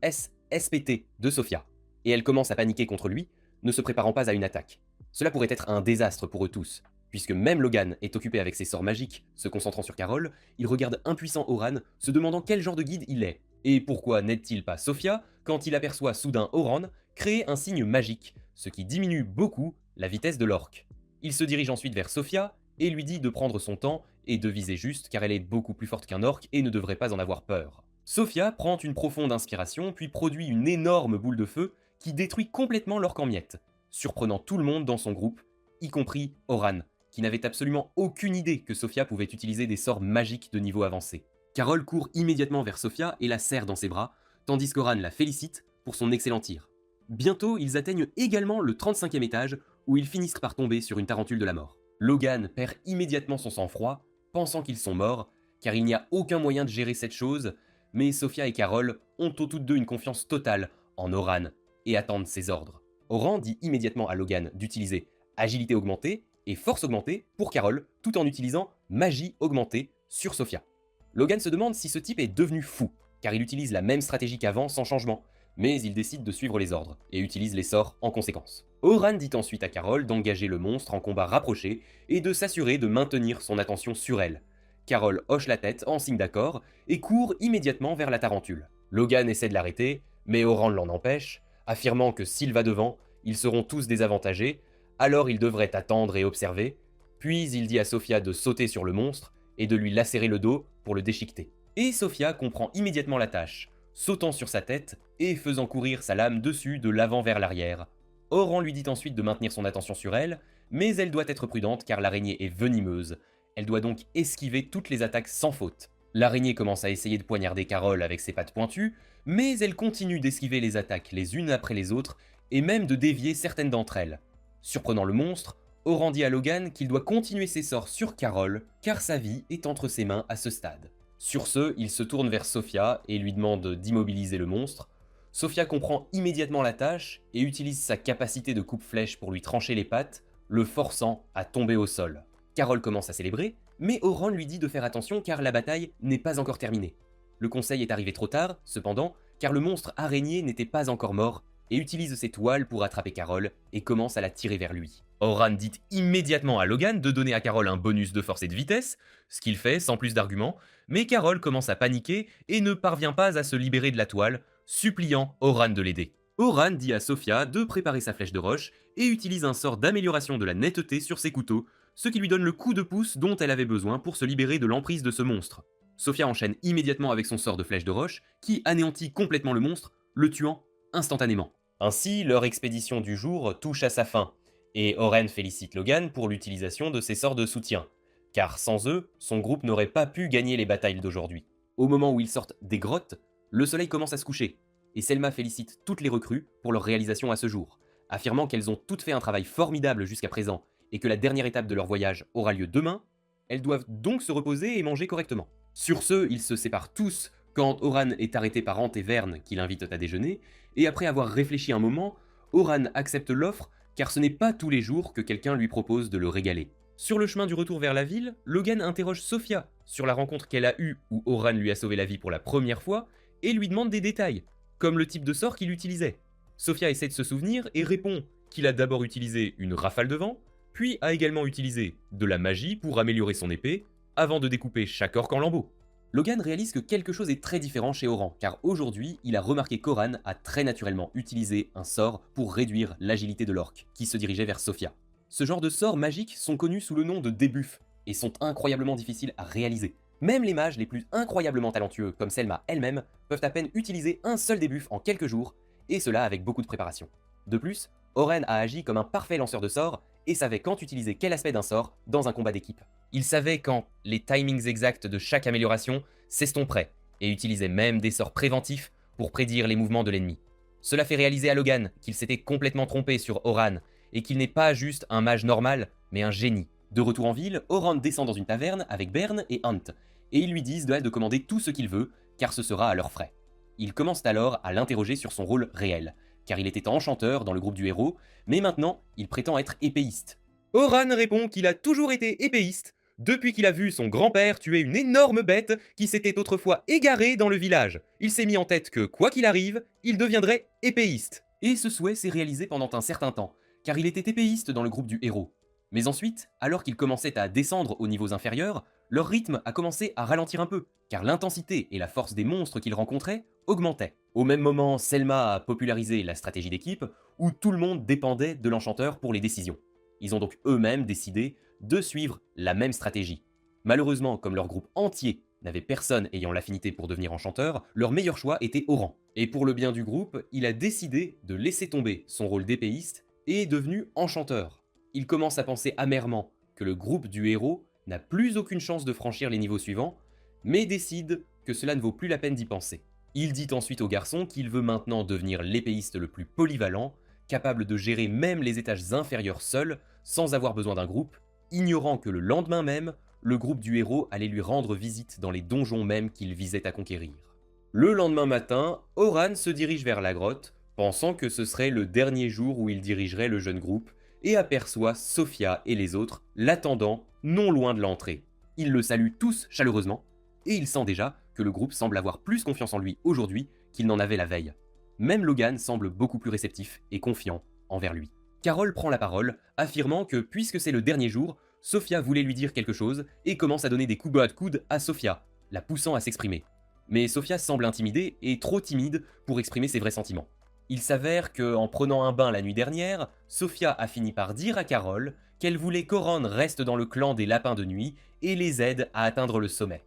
Speaker 1: SPT de Sophia, et elle commence à paniquer contre lui, ne se préparant pas à une attaque. Cela pourrait être un désastre pour eux tous, puisque même Logan est occupé avec ses sorts magiques, se concentrant sur Carol, il regarde impuissant Oran, se demandant quel genre de guide il est, et pourquoi n'aide-t-il pas Sophia quand il aperçoit soudain Oran créer un signe magique, ce qui diminue beaucoup la vitesse de l'orque. Il se dirige ensuite vers Sophia et lui dit de prendre son temps et de viser juste car elle est beaucoup plus forte qu'un orc et ne devrait pas en avoir peur. Sophia prend une profonde inspiration puis produit une énorme boule de feu qui détruit complètement l'orc en miettes, surprenant tout le monde dans son groupe, y compris Oran, qui n'avait absolument aucune idée que Sophia pouvait utiliser des sorts magiques de niveau avancé. Carol court immédiatement vers Sophia et la serre dans ses bras, tandis qu'Oran la félicite pour son excellent tir. Bientôt, ils atteignent également le 35e étage, où ils finissent par tomber sur une tarentule de la mort. Logan perd immédiatement son sang-froid, pensant qu'ils sont morts, car il n'y a aucun moyen de gérer cette chose, mais Sophia et Carol ont toutes deux une confiance totale en Oran et attendent ses ordres. Oran dit immédiatement à Logan d'utiliser agilité augmentée et force augmentée pour Carol, tout en utilisant magie augmentée sur Sophia. Logan se demande si ce type est devenu fou, car il utilise la même stratégie qu'avant sans changement, mais il décide de suivre les ordres, et utilise les sorts en conséquence. Oran dit ensuite à Carol d'engager le monstre en combat rapproché, et de s'assurer de maintenir son attention sur elle. Carol hoche la tête en signe d'accord, et court immédiatement vers la tarentule. Logan essaie de l'arrêter, mais Oran l'en empêche, affirmant que s'il va devant, ils seront tous désavantagés, alors il devrait attendre et observer, puis il dit à Sophia de sauter sur le monstre, et de lui lacérer le dos pour le déchiqueter. Et Sophia comprend immédiatement la tâche, sautant sur sa tête et faisant courir sa lame dessus de l'avant vers l'arrière. Oran lui dit ensuite de maintenir son attention sur elle, mais elle doit être prudente car l'araignée est venimeuse. Elle doit donc esquiver toutes les attaques sans faute. L'araignée commence à essayer de poignarder Carol avec ses pattes pointues, mais elle continue d'esquiver les attaques les unes après les autres et même de dévier certaines d'entre elles. Surprenant le monstre, Oran dit à Logan qu'il doit continuer ses sorts sur Carol car sa vie est entre ses mains à ce stade. Sur ce, il se tourne vers Sophia et lui demande d'immobiliser le monstre. Sophia comprend immédiatement la tâche et utilise sa capacité de coupe-flèche pour lui trancher les pattes, le forçant à tomber au sol. Carol commence à célébrer, mais Oran lui dit de faire attention car la bataille n'est pas encore terminée. Le conseil est arrivé trop tard, cependant, car le monstre araignée n'était pas encore mort et utilise ses toiles pour attraper Carol et commence à la tirer vers lui. Oran dit immédiatement à Logan de donner à Carol un bonus de force et de vitesse, ce qu'il fait sans plus d'arguments, mais Carol commence à paniquer et ne parvient pas à se libérer de la toile, suppliant Oran de l'aider. Oran dit à Sophia de préparer sa flèche de roche et utilise un sort d'amélioration de la netteté sur ses couteaux, ce qui lui donne le coup de pouce dont elle avait besoin pour se libérer de l'emprise de ce monstre. Sophia enchaîne immédiatement avec son sort de flèche de roche, qui anéantit complètement le monstre, le tuant instantanément. Ainsi, leur expédition du jour touche à sa fin, et Oren félicite Logan pour l'utilisation de ses sorts de soutien, car sans eux, son groupe n'aurait pas pu gagner les batailles d'aujourd'hui. Au moment où ils sortent des grottes, le soleil commence à se coucher, et Selma félicite toutes les recrues pour leur réalisation à ce jour, affirmant qu'elles ont toutes fait un travail formidable jusqu'à présent, et que la dernière étape de leur voyage aura lieu demain. Elles doivent donc se reposer et manger correctement. Sur ce, ils se séparent tous quand Oran est arrêté par Ant et Verne qui l'invitent à déjeuner, et après avoir réfléchi un moment, Oran accepte l'offre car ce n'est pas tous les jours que quelqu'un lui propose de le régaler. Sur le chemin du retour vers la ville, Logan interroge Sophia sur la rencontre qu'elle a eue où Oran lui a sauvé la vie pour la première fois et lui demande des détails, comme le type de sort qu'il utilisait. Sophia essaie de se souvenir et répond qu'il a d'abord utilisé une rafale de vent, puis a également utilisé de la magie pour améliorer son épée, avant de découper chaque orque en lambeaux. Logan réalise que quelque chose est très différent chez Oran, car aujourd'hui, il a remarqué qu'Oran a très naturellement utilisé un sort pour réduire l'agilité de l'orque, qui se dirigeait vers Sophia. Ce genre de sorts magiques sont connus sous le nom de debuffs, et sont incroyablement difficiles à réaliser. Même les mages les plus incroyablement talentueux, comme Selma elle-même, peuvent à peine utiliser un seul debuff en quelques jours, et cela avec beaucoup de préparation. De plus, Oren a agi comme un parfait lanceur de sorts, et savait quand utiliser quel aspect d'un sort dans un combat d'équipe. Il savait quand les timings exacts de chaque amélioration s'estomperaient, et utilisait même des sorts préventifs pour prédire les mouvements de l'ennemi. Cela fait réaliser à Logan qu'il s'était complètement trompé sur Oran, et qu'il n'est pas juste un mage normal, mais un génie. De retour en ville, Oran descend dans une taverne avec Bern et Hunt, et ils lui disent de commander tout ce qu'il veut, car ce sera à leurs frais. Ils commencent alors à l'interroger sur son rôle réel, car il était enchanteur dans le groupe du héros, mais maintenant, il prétend être épéiste. Oran répond qu'il a toujours été épéiste, depuis qu'il a vu son grand-père tuer une énorme bête qui s'était autrefois égarée dans le village. Il s'est mis en tête que, quoi qu'il arrive, il deviendrait épéiste. Et ce souhait s'est réalisé pendant un certain temps, car il était épéiste dans le groupe du héros. Mais ensuite, alors qu'ils commençaient à descendre aux niveaux inférieurs, leur rythme a commencé à ralentir un peu, car l'intensité et la force des monstres qu'ils rencontraient augmentaient. Au même moment, Selma a popularisé la stratégie d'équipe, où tout le monde dépendait de l'enchanteur pour les décisions. Ils ont donc eux-mêmes décidé de suivre la même stratégie. Malheureusement, comme leur groupe entier n'avait personne ayant l'affinité pour devenir enchanteur, leur meilleur choix était Oran. Et pour le bien du groupe, il a décidé de laisser tomber son rôle d'épéiste et est devenu enchanteur. Il commence à penser amèrement que le groupe du héros n'a plus aucune chance de franchir les niveaux suivants, mais décide que cela ne vaut plus la peine d'y penser. Il dit ensuite au garçon qu'il veut maintenant devenir l'épéiste le plus polyvalent, capable de gérer même les étages inférieurs seul, sans avoir besoin d'un groupe, ignorant que le lendemain même, le groupe du héros allait lui rendre visite dans les donjons mêmes qu'il visait à conquérir. Le lendemain matin, Oran se dirige vers la grotte, pensant que ce serait le dernier jour où il dirigerait le jeune groupe, et aperçoit Sophia et les autres l'attendant non loin de l'entrée. Ils le saluent tous chaleureusement, et il sent déjà que le groupe semble avoir plus confiance en lui aujourd'hui qu'il n'en avait la veille. Même Logan semble beaucoup plus réceptif et confiant envers lui. Carol prend la parole, affirmant que puisque c'est le dernier jour, Sophia voulait lui dire quelque chose et commence à donner des coups bas de coude à Sophia, la poussant à s'exprimer. Mais Sophia semble intimidée et trop timide pour exprimer ses vrais sentiments. Il s'avère que, en prenant un bain la nuit dernière, Sophia a fini par dire à Carol qu'elle voulait qu'Oran reste dans le clan des lapins de nuit et les aide à atteindre le sommet.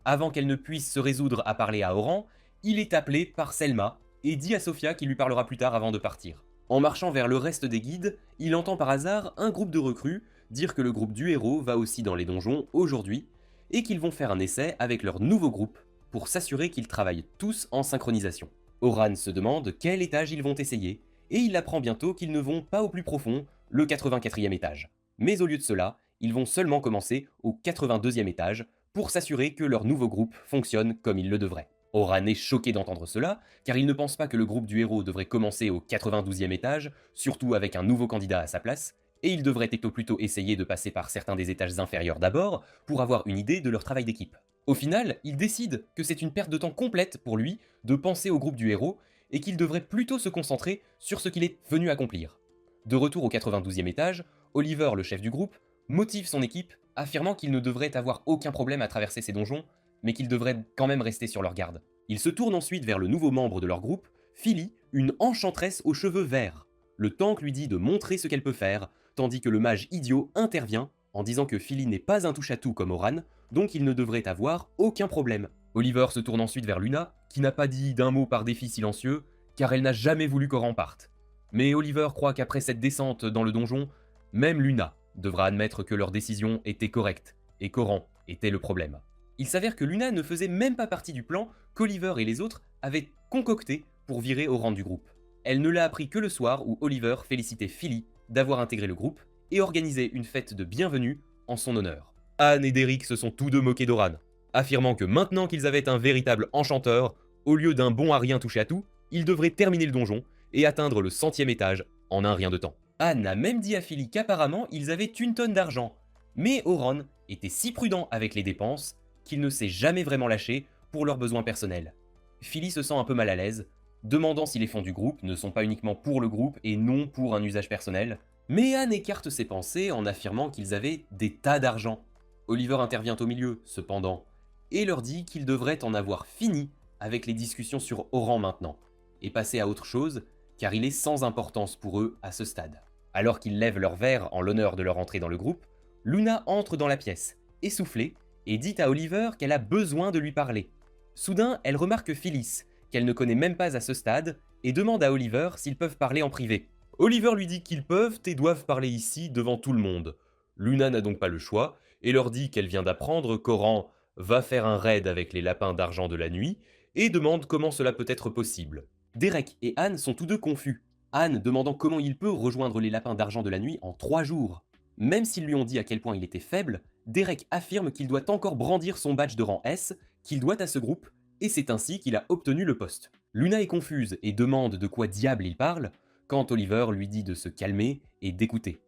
Speaker 1: Avant qu'elle ne puisse se résoudre à parler à Oran, il est appelé par Selma et dit à Sophia qu'il lui parlera plus tard avant de partir. En marchant vers le reste des guides, il entend par hasard un groupe de recrues dire que le groupe du héros va aussi dans les donjons aujourd'hui et qu'ils vont faire un essai avec leur nouveau groupe pour s'assurer qu'ils travaillent tous en synchronisation. Oran se demande quel étage ils vont essayer et il apprend bientôt qu'ils ne vont pas au plus profond, le 84e étage. Mais au lieu de cela, ils vont seulement commencer au 82e étage pour s'assurer que leur nouveau groupe fonctionne comme il le devrait. Oran est choqué d'entendre cela, car il ne pense pas que le groupe du héros devrait commencer au 92e étage, surtout avec un nouveau candidat à sa place, et il devrait plutôt essayer de passer par certains des étages inférieurs d'abord, pour avoir une idée de leur travail d'équipe. Au final, il décide que c'est une perte de temps complète pour lui de penser au groupe du héros, et qu'il devrait plutôt se concentrer sur ce qu'il est venu accomplir. De retour au 92e étage, Oliver, le chef du groupe, motive son équipe, affirmant qu'ils ne devraient avoir aucun problème à traverser ces donjons, mais qu'ils devraient quand même rester sur leur garde. Il se tourne ensuite vers le nouveau membre de leur groupe, Philly, une enchanteresse aux cheveux verts. Le tank lui dit de montrer ce qu'elle peut faire, tandis que le mage idiot intervient en disant que Philly n'est pas un touche-à-tout comme Oran, donc il ne devrait avoir aucun problème. Oliver se tourne ensuite vers Luna, qui n'a pas dit d'un mot par défi silencieux, car elle n'a jamais voulu qu'Oran parte. Mais Oliver croit qu'après cette descente dans le donjon, même Luna devra admettre que leur décision était correcte, et qu'Oran était le problème. Il s'avère que Luna ne faisait même pas partie du plan qu'Oliver et les autres avaient concocté pour virer Oran du groupe. Elle ne l'a appris que le soir où Oliver félicitait Philly d'avoir intégré le groupe et organisait une fête de bienvenue en son honneur. Anne et Derek se sont tous deux moqués d'Oran, affirmant que maintenant qu'ils avaient un véritable enchanteur, au lieu d'un bon à rien touché à tout, ils devraient terminer le donjon et atteindre le 100e étage en un rien de temps. Anne a même dit à Philly qu'apparemment ils avaient une tonne d'argent, mais Oran était si prudent avec les dépenses qu'il ne s'est jamais vraiment lâché pour leurs besoins personnels. Philly se sent un peu mal à l'aise, demandant si les fonds du groupe ne sont pas uniquement pour le groupe et non pour un usage personnel, mais Anne écarte ses pensées en affirmant qu'ils avaient des tas d'argent. Oliver intervient au milieu, cependant, et leur dit qu'ils devraient en avoir fini avec les discussions sur Oran maintenant, et passer à autre chose, car il est sans importance pour eux à ce stade. Alors qu'ils lèvent leur verre en l'honneur de leur entrée dans le groupe, Luna entre dans la pièce, essoufflée, et dit à Oliver qu'elle a besoin de lui parler. Soudain, elle remarque Phyllis, qu'elle ne connaît même pas à ce stade, et demande à Oliver s'ils peuvent parler en privé. Oliver lui dit qu'ils peuvent et doivent parler ici devant tout le monde. Luna n'a donc pas le choix, et leur dit qu'elle vient d'apprendre qu'Oran va faire un raid avec les lapins d'argent de la nuit, et demande comment cela peut être possible. Derek et Anne sont tous deux confus, Anne demandant comment il peut rejoindre les lapins d'argent de la nuit en 3 jours. Même s'ils lui ont dit à quel point il était faible, Derek affirme qu'il doit encore brandir son badge de rang S, qu'il doit à ce groupe, et c'est ainsi qu'il a obtenu le poste. Luna est confuse et demande de quoi diable il parle, quand Oliver lui dit de se calmer et d'écouter.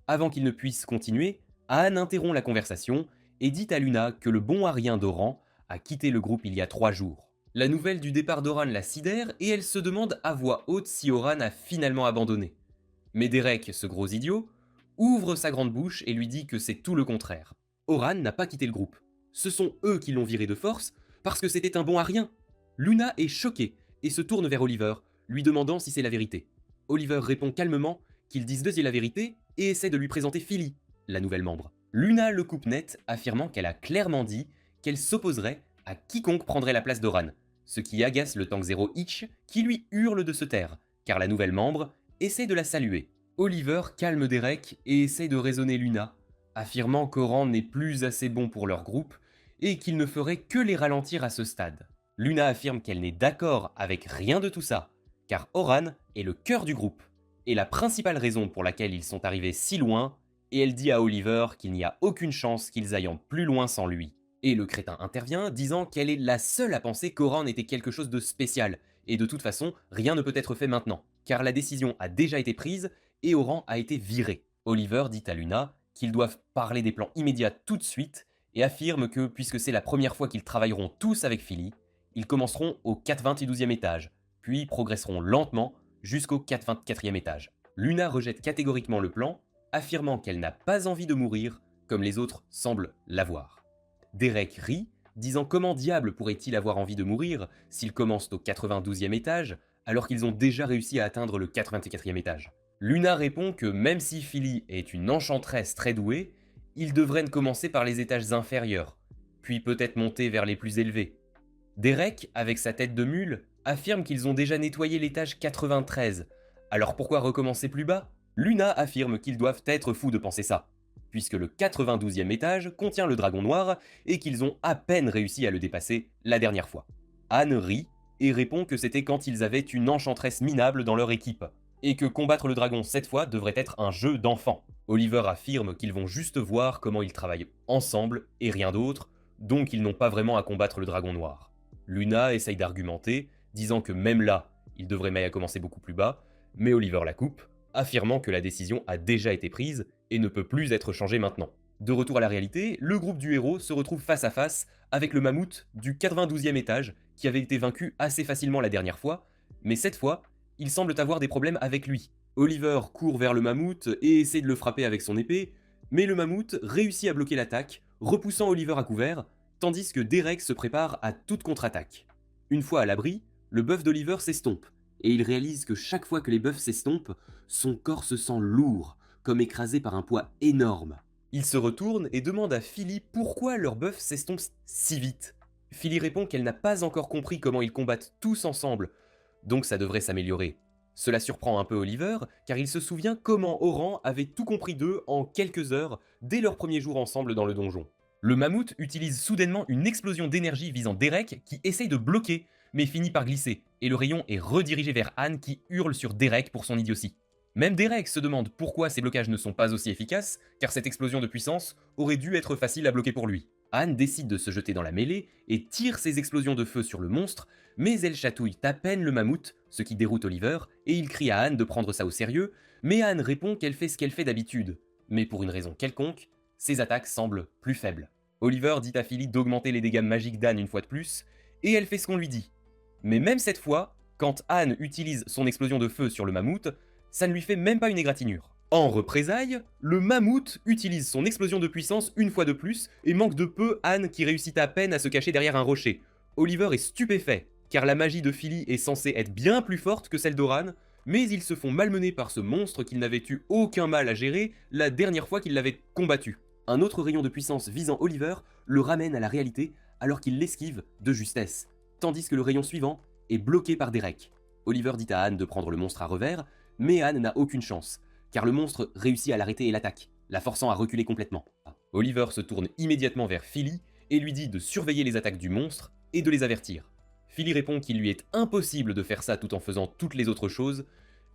Speaker 1: Avant qu'il ne puisse continuer, Anne interrompt la conversation et dit à Luna que le bon Arien d'Oran a quitté le groupe il y a 3 jours. La nouvelle du départ d'Oran la sidère et elle se demande à voix haute si Oran a finalement abandonné. Mais Derek, ce gros idiot, ouvre sa grande bouche et lui dit que c'est tout le contraire. Oran n'a pas quitté le groupe. Ce sont eux qui l'ont viré de force parce que c'était un bon à rien. Luna est choquée et se tourne vers Oliver, lui demandant si c'est la vérité. Oliver répond calmement qu'ils disent d'eux la vérité et essaie de lui présenter Philly, la nouvelle membre. Luna le coupe net, affirmant qu'elle a clairement dit qu'elle s'opposerait à quiconque prendrait la place d'Oran, ce qui agace le Tank Zero Hitch qui lui hurle de se taire, car la nouvelle membre essaie de la saluer. Oliver calme Derek et essaie de raisonner Luna, affirmant qu'Oran n'est plus assez bon pour leur groupe et qu'il ne ferait que les ralentir à ce stade. Luna affirme qu'elle n'est d'accord avec rien de tout ça, car Oran est le cœur du groupe, et la principale raison pour laquelle ils sont arrivés si loin, et elle dit à Oliver qu'il n'y a aucune chance qu'ils aillent plus loin sans lui. Et le crétin intervient, disant qu'elle est la seule à penser qu'Oran était quelque chose de spécial, et de toute façon, rien ne peut être fait maintenant, car la décision a déjà été prise, et Oran a été viré. Oliver dit à Luna qu'ils doivent parler des plans immédiats tout de suite, et affirme que, puisque c'est la première fois qu'ils travailleront tous avec Philly, ils commenceront au 422e étage, puis progresseront lentement jusqu'au 424e étage. Luna rejette catégoriquement le plan, affirmant qu'elle n'a pas envie de mourir, comme les autres semblent l'avoir. Derek rit, disant comment diable pourrait-il avoir envie de mourir s'ils commencent au 92e étage, alors qu'ils ont déjà réussi à atteindre le 84e étage. Luna répond que même si Philly est une enchanteresse très douée, ils devraient commencer par les étages inférieurs, puis peut-être monter vers les plus élevés. Derek, avec sa tête de mule, affirme qu'ils ont déjà nettoyé l'étage 93, alors pourquoi recommencer plus bas? Luna affirme qu'ils doivent être fous de penser ça, puisque le 92e étage contient le dragon noir et qu'ils ont à peine réussi à le dépasser la dernière fois. Anne rit et répond que c'était quand ils avaient une enchanteresse minable dans leur équipe, et que combattre le dragon cette fois devrait être un jeu d'enfant. Oliver affirme qu'ils vont juste voir comment ils travaillent ensemble et rien d'autre, donc ils n'ont pas vraiment à combattre le dragon noir. Luna essaye d'argumenter, disant que même là, ils devraient commencer beaucoup plus bas, mais Oliver la coupe, affirmant que la décision a déjà été prise et ne peut plus être changée maintenant. De retour à la réalité, le groupe du héros se retrouve face à face avec le mammouth du 92e étage qui avait été vaincu assez facilement la dernière fois, mais cette fois, ils semblent avoir des problèmes avec lui. Oliver court vers le mammouth et essaie de le frapper avec son épée, mais le mammouth réussit à bloquer l'attaque, repoussant Oliver à couvert, tandis que Derek se prépare à toute contre-attaque. Une fois à l'abri, le bœuf d'Oliver s'estompe, et il réalise que chaque fois que les bœufs s'estompent, son corps se sent lourd, comme écrasé par un poids énorme. Il se retourne et demande à Philly pourquoi leur bœuf s'estompe si vite. Philly répond qu'elle n'a pas encore compris comment ils combattent tous ensemble, donc ça devrait s'améliorer. Cela surprend un peu Oliver, car il se souvient comment Oran avait tout compris d'eux en quelques heures dès leur premier jour ensemble dans le donjon. Le mammouth utilise soudainement une explosion d'énergie visant Derek qui essaye de bloquer, mais finit par glisser, et le rayon est redirigé vers Anne qui hurle sur Derek pour son idiotie. Même Derek se demande pourquoi ces blocages ne sont pas aussi efficaces, car cette explosion de puissance aurait dû être facile à bloquer pour lui. Anne décide de se jeter dans la mêlée et tire ses explosions de feu sur le monstre, mais elle chatouille à peine le mammouth, ce qui déroute Oliver, et il crie à Anne de prendre ça au sérieux, mais Anne répond qu'elle fait ce qu'elle fait d'habitude. Mais pour une raison quelconque, ses attaques semblent plus faibles. Oliver dit à Philly d'augmenter les dégâts magiques d'Anne une fois de plus, et elle fait ce qu'on lui dit. Mais même cette fois, quand Anne utilise son explosion de feu sur le mammouth, ça ne lui fait même pas une égratignure. En représailles, le mammouth utilise son explosion de puissance une fois de plus et manque de peu Anne qui réussit à peine à se cacher derrière un rocher. Oliver est stupéfait, car la magie de Philly est censée être bien plus forte que celle d'Oran, mais ils se font malmener par ce monstre qu'ils n'avaient eu aucun mal à gérer la dernière fois qu'ils l'avaient combattu. Un autre rayon de puissance visant Oliver le ramène à la réalité alors qu'il l'esquive de justesse, tandis que le rayon suivant est bloqué par Derek. Oliver dit à Anne de prendre le monstre à revers, mais Anne n'a aucune chance, car le monstre réussit à l'arrêter et l'attaque, la forçant à reculer complètement. Oliver se tourne immédiatement vers Philly et lui dit de surveiller les attaques du monstre et de les avertir. Philly répond qu'il lui est impossible de faire ça tout en faisant toutes les autres choses,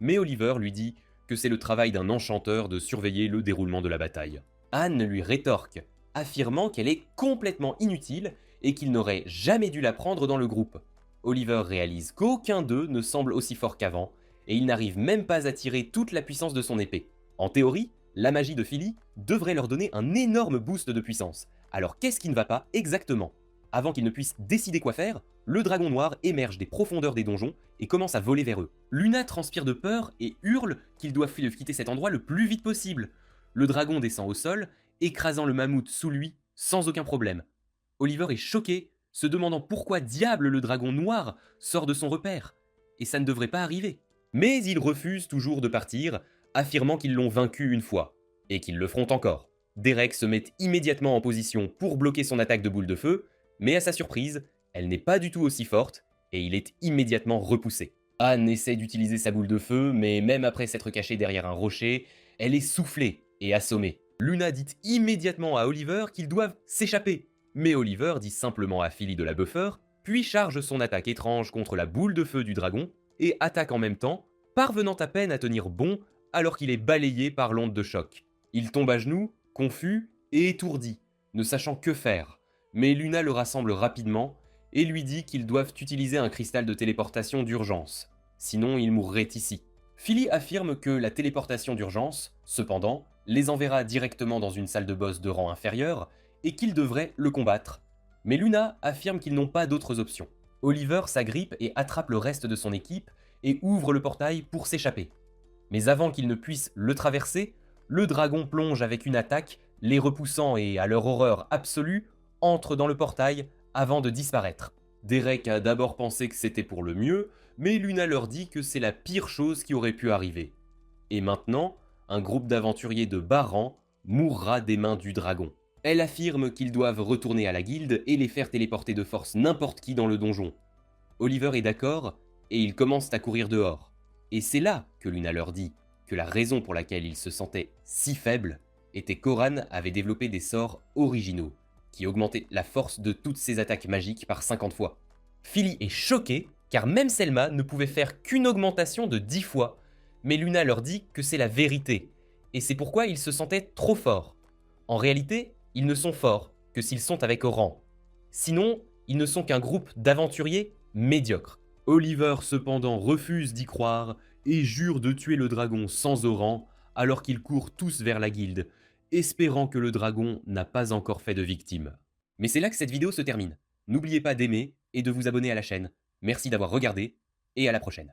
Speaker 1: mais Oliver lui dit que c'est le travail d'un enchanteur de surveiller le déroulement de la bataille. Anne lui rétorque, affirmant qu'elle est complètement inutile et qu'il n'aurait jamais dû la prendre dans le groupe. Oliver réalise qu'aucun d'eux ne semble aussi fort qu'avant, et il n'arrive même pas à tirer toute la puissance de son épée. En théorie, la magie de Philly devrait leur donner un énorme boost de puissance. Alors qu'est-ce qui ne va pas exactement? Avant qu'ils ne puissent décider quoi faire, le dragon noir émerge des profondeurs des donjons et commence à voler vers eux. Luna transpire de peur et hurle qu'ils doivent quitter cet endroit le plus vite possible. Le dragon descend au sol, écrasant le mammouth sous lui sans aucun problème. Oliver est choqué, se demandant pourquoi diable le dragon noir sort de son repère. Et ça ne devrait pas arriver. Mais ils refusent toujours de partir, affirmant qu'ils l'ont vaincu une fois, et qu'ils le feront encore. Derek se met immédiatement en position pour bloquer son attaque de boule de feu, mais à sa surprise, elle n'est pas du tout aussi forte et il est immédiatement repoussé. Anne essaie d'utiliser sa boule de feu, mais même après s'être cachée derrière un rocher, elle est soufflée et assommée. Luna dit immédiatement à Oliver qu'ils doivent s'échapper, mais Oliver dit simplement à Philly de la buffer, puis charge son attaque étrange contre la boule de feu du dragon et attaque en même temps, parvenant à peine à tenir bon alors qu'il est balayé par l'onde de choc. Il tombe à genoux, confus et étourdi, ne sachant que faire, mais Luna le rassemble rapidement et lui dit qu'ils doivent utiliser un cristal de téléportation d'urgence, sinon ils mourraient ici. Philly affirme que la téléportation d'urgence, cependant, les enverra directement dans une salle de boss de rang inférieur et qu'ils devraient le combattre. Mais Luna affirme qu'ils n'ont pas d'autres options. Oliver s'agrippe et attrape le reste de son équipe et ouvre le portail pour s'échapper. Mais avant qu'ils ne puissent le traverser, le dragon plonge avec une attaque, les repoussant et, à leur horreur absolue, entre dans le portail avant de disparaître. Derek a d'abord pensé que c'était pour le mieux, mais Luna leur dit que c'est la pire chose qui aurait pu arriver. Et maintenant, un groupe d'aventuriers de bas rang mourra des mains du dragon. Elle affirme qu'ils doivent retourner à la guilde et les faire téléporter de force n'importe qui dans le donjon. Oliver est d'accord, et ils commencent à courir dehors. Et c'est là que Luna leur dit que la raison pour laquelle ils se sentaient si faibles était qu'Oran avait développé des sorts originaux, qui augmentaient la force de toutes ses attaques magiques par 50 fois. Philly est choquée, car même Selma ne pouvait faire qu'une augmentation de 10 fois, mais Luna leur dit que c'est la vérité, et c'est pourquoi ils se sentaient trop forts. En réalité, ils ne sont forts que s'ils sont avec Oran. Sinon, ils ne sont qu'un groupe d'aventuriers médiocres. Oliver cependant refuse d'y croire et jure de tuer le dragon sans Oran alors qu'ils courent tous vers la guilde, espérant que le dragon n'a pas encore fait de victime. Mais c'est là que cette vidéo se termine. N'oubliez pas d'aimer et de vous abonner à la chaîne. Merci d'avoir regardé et à la prochaine.